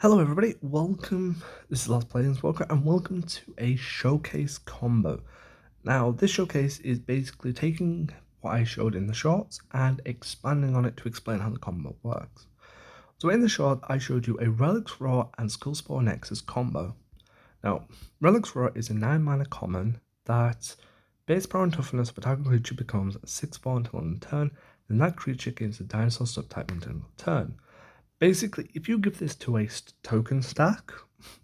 Hello everybody, welcome, this is Last Planeswalker, and welcome to a showcase combo. Now, this showcase is basically taking what I showed in the shorts and expanding on it to explain how the combo works. So in the short, I showed you a Relic Roar and Skullspore Nexus combo. Now, Relic Roar is a 9 mana common that, base power and toughness of a target creature becomes 6/4 until end of turn, then that creature gains a dinosaur subtype until end of turn. Basically, if you give this to a token stack,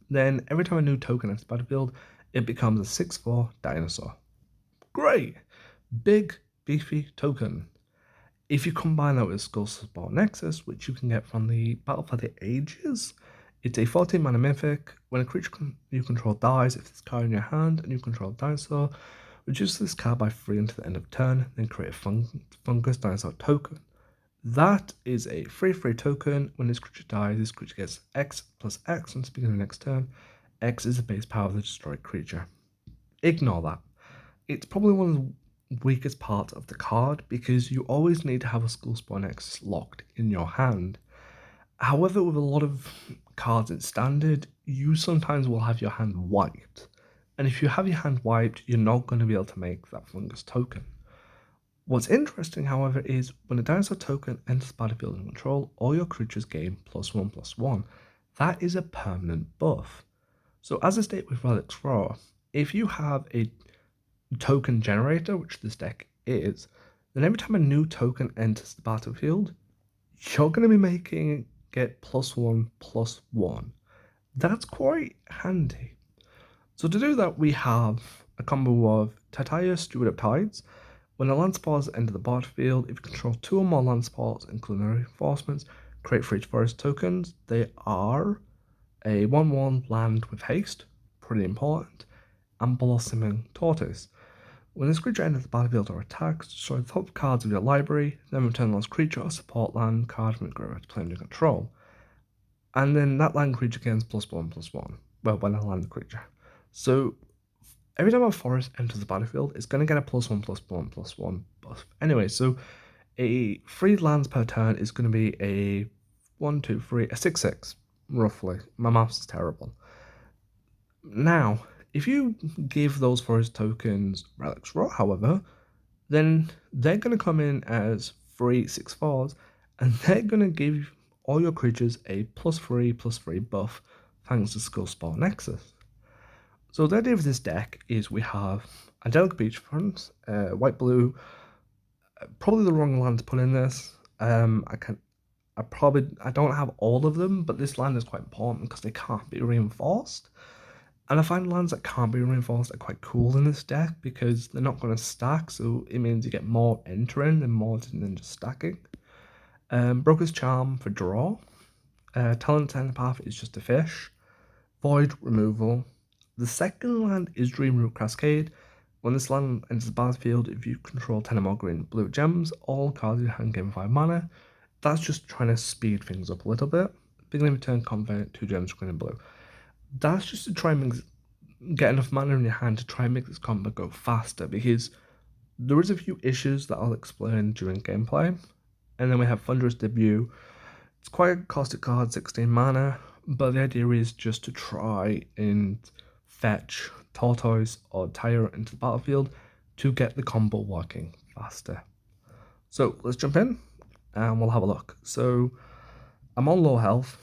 then every time a new token enters the battlefield, it becomes a 6/4 dinosaur. Great! Big, beefy token. If you combine that with Skullspore Nexus, which you can get from the Battle for the Ages, it's a 14 mana mythic. When a creature you control dies, if this card in your hand and you control a dinosaur, reduce this card by 3 until the end of turn, then create a fungus dinosaur token. That is a free token. When this creature dies, this creature gets X plus X until the beginning of the next turn. X is the base power of the destroyed creature. Ignore that. It's probably one of the weakest parts of the card because you always need to have a Skullspore Nexus locked in your hand. However, with a lot of cards in Standard, you sometimes will have your hand wiped. And if you have your hand wiped, you're not going to be able to make that fungus token. What's interesting, however, is when a dinosaur token enters the battlefield in control, all your creatures gain +1/+1. That is a permanent buff. So as I state with Relic Roar, if you have a token generator, which this deck is, then every time a new token enters the battlefield, you're going to be making it +1/+1. That's quite handy. So to do that, we have a combo of Tataya, Steward of Tides. When the land spores enter the battlefield, if you control 2 or more land spores, including reinforcements, create for each forest tokens. They are a 1/1 land with haste, pretty important, and Blossoming Tortoise. When this creature enters the battlefield or attacks, destroy the top cards of your library, then return the last creature or support land card from your graveyard to play under control. And then that land creature gains +1/+1. Well, when I land the creature. So every time a forest enters the battlefield, it's going to get a +1/+1/+1 buff. Anyway, so a 3 lands per turn is going to be a 1, 2, 3, a 6/6, roughly. My maths is terrible. Now, if you give those forest tokens Relics Roar, however, then they're going to come in as 3 6/4s, and they're going to give all your creatures a +3/+3 buff thanks to Skullspore Nexus. So the idea of this deck is we have Angelic Beachfront, white-blue, probably the wrong land to put in this. I don't have all of them, but this land is quite important because they can't be reinforced. And I find lands that can't be reinforced are quite cool in this deck because they're not going to stack, so it means you get more entering and more than just stacking. Broker's Charm for draw. Talent Telepath is just a fish. Void removal. The second land is Dreamroot Cascade. When this land enters the battlefield, if you control 10 or more green blue gems, all cards in your hand gain 5 mana. That's just trying to speed things up a little bit. Beginning of turn, convert 2 gems, green and blue. That's just to try and get enough mana in your hand to try and make this combo go faster, because there is a few issues that I'll explain during gameplay. And then we have Thunderous Debut. It's quite a costly card, 16 mana, but the idea is just to try and fetch Tortoise or Tyrant into the battlefield to get the combo working faster. So let's jump in and we'll have a look. So I'm on low health.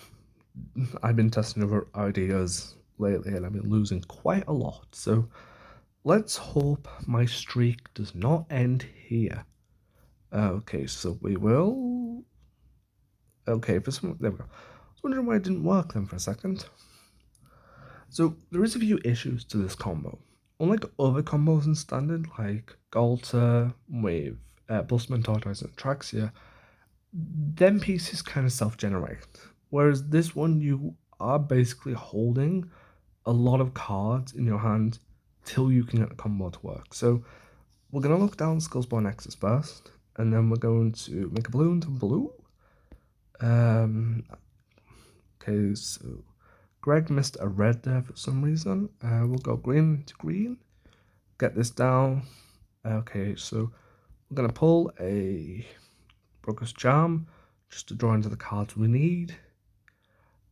I've been testing other ideas lately and I've been losing quite a lot. So let's hope my streak does not end here. Okay, so we will... Okay, there we go. I was wondering why it didn't work then for a second. So there is a few issues to this combo. Unlike other combos in Standard, like Galter with Blossoming Tortoise and Traxia, them pieces kind of self-generate. Whereas this one, you are basically holding a lot of cards in your hand till you can get the combo to work. So we're going to look down Skullspore Nexus first, and then we're going to make a blue into blue. Okay, so Greg missed a red there for some reason. We'll go green to green. Get this down. Okay, so we're going to pull a Broker's Charm just to draw into the cards we need.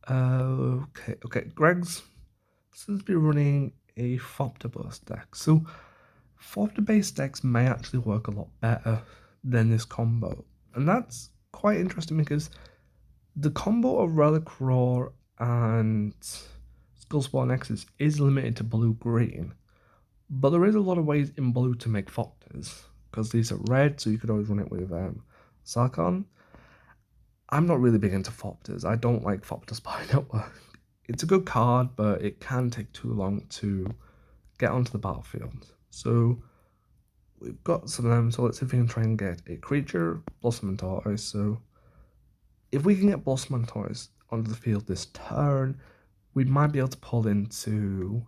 Okay. Greg's seems to be running a Foptibus deck. So Fopter-based decks may actually work a lot better than this combo. And that's quite interesting because the combo of Relic Roar and Skullspore Nexus is limited to blue-green. But there is a lot of ways in blue to make Fopters. Because these are red, so you could always run it with Sarkon. I'm not really big into Fopters. I don't like Fopter Spy Network. It's a good card, but it can take too long to get onto the battlefield. So we've got some of them, so let's see if we can try and get a creature, Blossom and Tortoise. So if we can get Blossom and Tortoise onto the field this turn, we might be able to pull into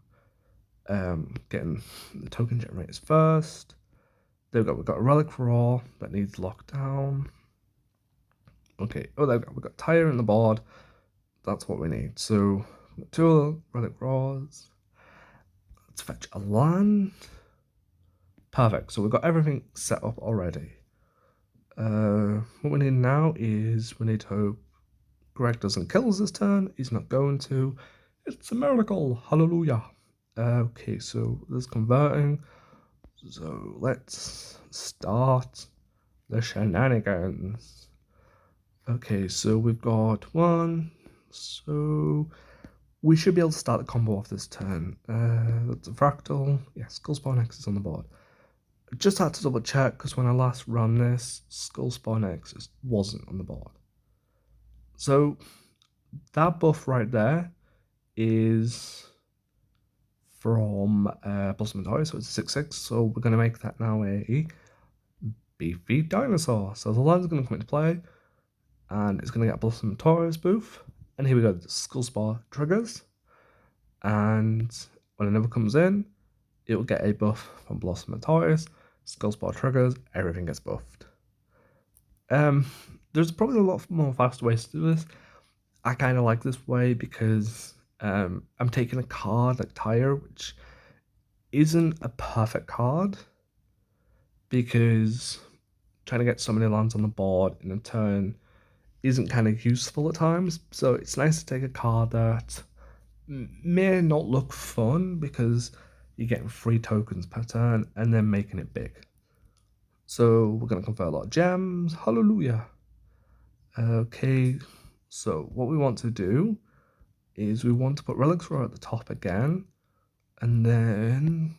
getting the token generators first. There we go, we've got a Relic Roar that needs lockdown. Okay, oh there we go, we've got Tire in the board. That's what we need. So, two Relic Roars. Let's fetch a land. Perfect, so we've got everything set up already. What we need now is we need to hope Greg doesn't kill us this turn. He's not going to. It's a miracle. Hallelujah. Okay, so there's converting. So let's start the shenanigans. Okay, so we've got one. So we should be able to start the combo off this turn. That's a fractal. Yeah, Skullspore Nexus on the board. Just had to double check because when I last ran this, Skullspore Nexus wasn't on the board. So that buff right there is from Blossom and Tortoise, so it's a 6/6. So we're going to make that now a beefy dinosaur. So the land's going to come into play, and it's going to get Blossom and Tortoise boof. And here we go, the Skullspore triggers, and when another comes in, it will get a buff from Blossom and Tortoise. Skullspore triggers, everything gets buffed. There's probably a lot more faster ways to do this. I kind of like this way because I'm taking a card like Tire, which isn't a perfect card because trying to get so many lands on the board in a turn isn't kind of useful at times. So it's nice to take a card that may not look fun because you're getting 3 tokens per turn and then making it big. So we're going to convert a lot of gems. Hallelujah. Okay, so what we want to do is we want to put Relic Roar at the top again, and then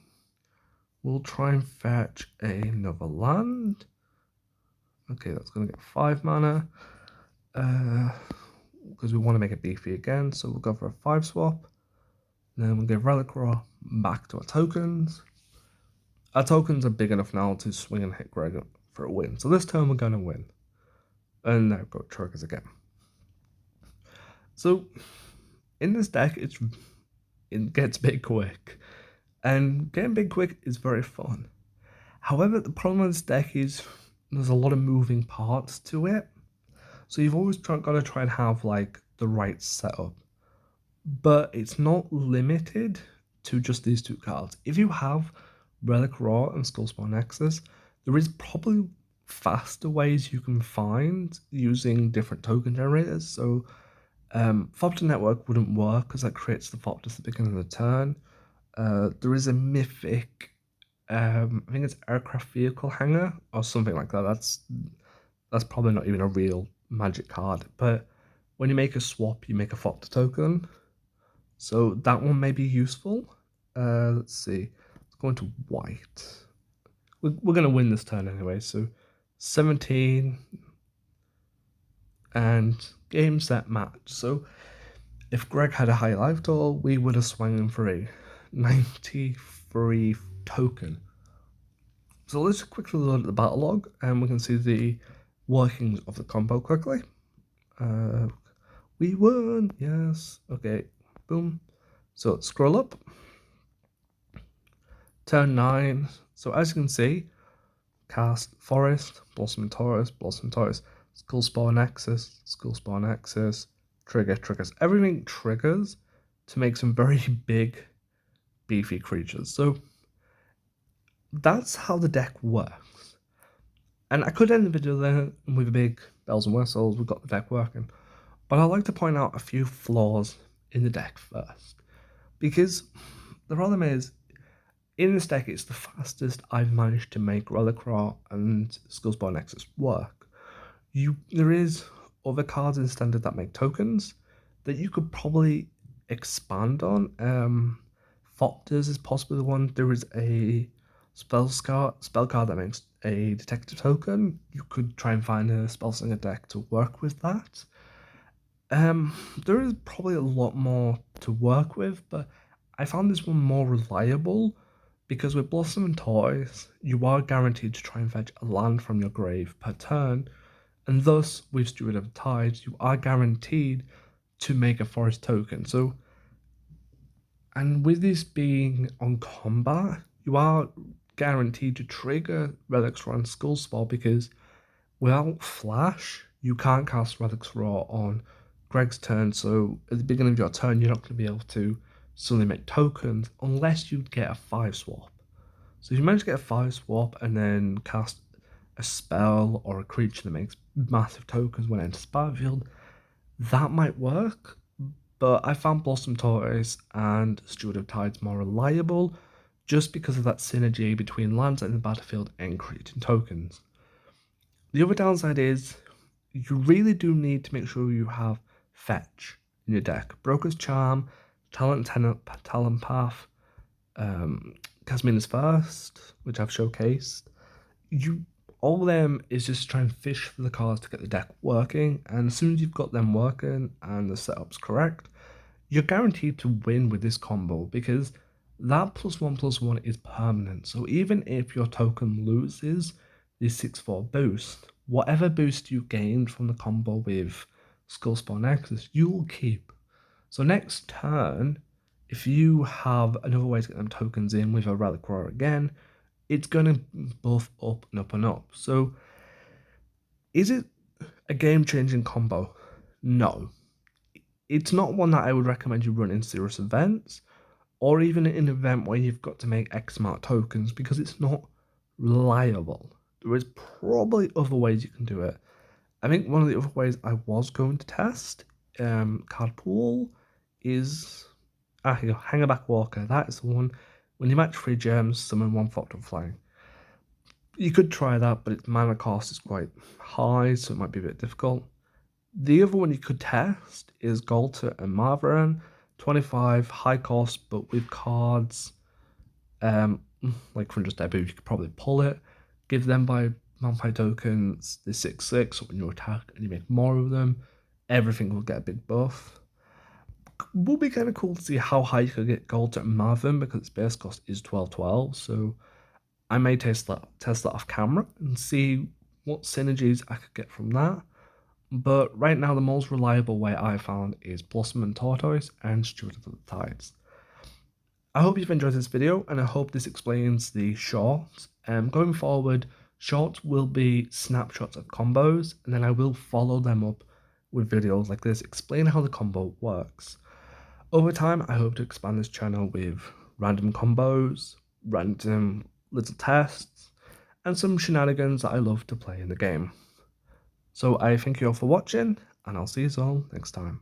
we'll try and fetch another land. Okay, that's going to get 5 mana, because we want to make it beefy again, so we'll go for a 5 swap. Then we'll give Relic Roar back to our tokens. Our tokens are big enough now to swing and hit Greg for a win. So this turn we're going to win. And now got triggers again. So in this deck, it gets big quick. And getting big quick is very fun. However, the problem with this deck is there's a lot of moving parts to it. So you've always got to try and have like the right setup. But it's not limited to just these 2 cards. If you have Relic Roar and Skullspore Nexus, there is probably faster ways you can find using different token generators. So Fopter Network wouldn't work because that creates the Fopters at the beginning of the turn. There is a mythic, I think it's Aircraft Vehicle Hanger or something like that. That's probably not even a real magic card. But when you make a swap, you make a Fopter token. So that one may be useful. Let's see. Let's go into white. We're going to win this turn anyway. So 17 and game, set, match. So if Greg had a high life total, we would have swung him for a 93 token. So let's quickly load at the battle log and we can see the workings of the combo quickly. We won, yes. Okay, boom. So let's scroll up. Turn 9. So as you can see, cast Forest, Blossom Taurus, Skullspore Nexus, triggers. Everything triggers to make some very big, beefy creatures. So that's how the deck works. And I could end the video there with a big bells and whistles, we've got the deck working. But I'd like to point out a few flaws in the deck first, because the problem is, in this deck, it's the fastest I've managed to make Relic Roar and Skullspore Nexus work. There is other cards in Standard that make tokens that you could probably expand on. Thopters is possibly the one. There is a spell card that makes a detective token. You could try and find a Spellslinger deck to work with that. There is probably a lot more to work with, but I found this one more reliable because with Blossom and Toys, you are guaranteed to try and fetch a land from your grave per turn, and thus with Steward of Tides, you are guaranteed to make a forest token. So, and with this being on combat, you are guaranteed to trigger Relics Roar and Skullspore because without Flash, you can't cast Relics Roar on Greg's turn, so at the beginning of your turn, you're not going to be able to suddenly make tokens unless you get a 5 swap. So if you manage to get a 5 swap and then cast a spell or a creature that makes massive tokens when it enters the battlefield, that might work, but I found Blossom Tortoise and Steward of Tides more reliable just because of that synergy between lands in the battlefield and creating tokens. The other downside is you really do need to make sure you have fetch in your deck. Broker's Charm, Talent Path, Casmina's First, which I've showcased. All of them is just try and fish for the cards to get the deck working, and as soon as you've got them working and the setup's correct, you're guaranteed to win with this combo because that +1/+1 is permanent. So even if your token loses the 6/4 boost, whatever boost you gained from the combo with Skullspore Nexus, you'll keep. So next turn, if you have another way to get them tokens in with a Relic Roar again, it's going to buff up and up and up. So is it a game-changing combo? No. It's not one that I would recommend you run in serious events, or even in an event where you've got to make X amount of tokens, because it's not reliable. There is probably other ways you can do it. I think one of the other ways I was going to test card pool is Hangerback Walker. That is the one. When you match 3 gems, summon 1 Thopter flying. You could try that, but its mana cost is quite high, so it might be a bit difficult. The other one you could test is Galter and Marveran. 25 high cost, but with cards like Cruncher's Debut, you could probably pull it. Give them by vampire tokens the 6/6 when you attack and you make more of them, everything will get a big buff. Would be kind of cool to see how high you could get Galter and Marvin because its base cost is 12/12, so I may test that off camera and see what synergies I could get from that. But right now the most reliable way I found is Blossom and Tortoise and Steward of the Tides. I hope you've enjoyed this video and I hope this explains the shorts. Going forward, shorts will be snapshots of combos, and then I will follow them up with videos like this explaining how the combo works. Over time, I hope to expand this channel with random combos, random little tests, and some shenanigans that I love to play in the game. So I thank you all for watching, and I'll see you all next time.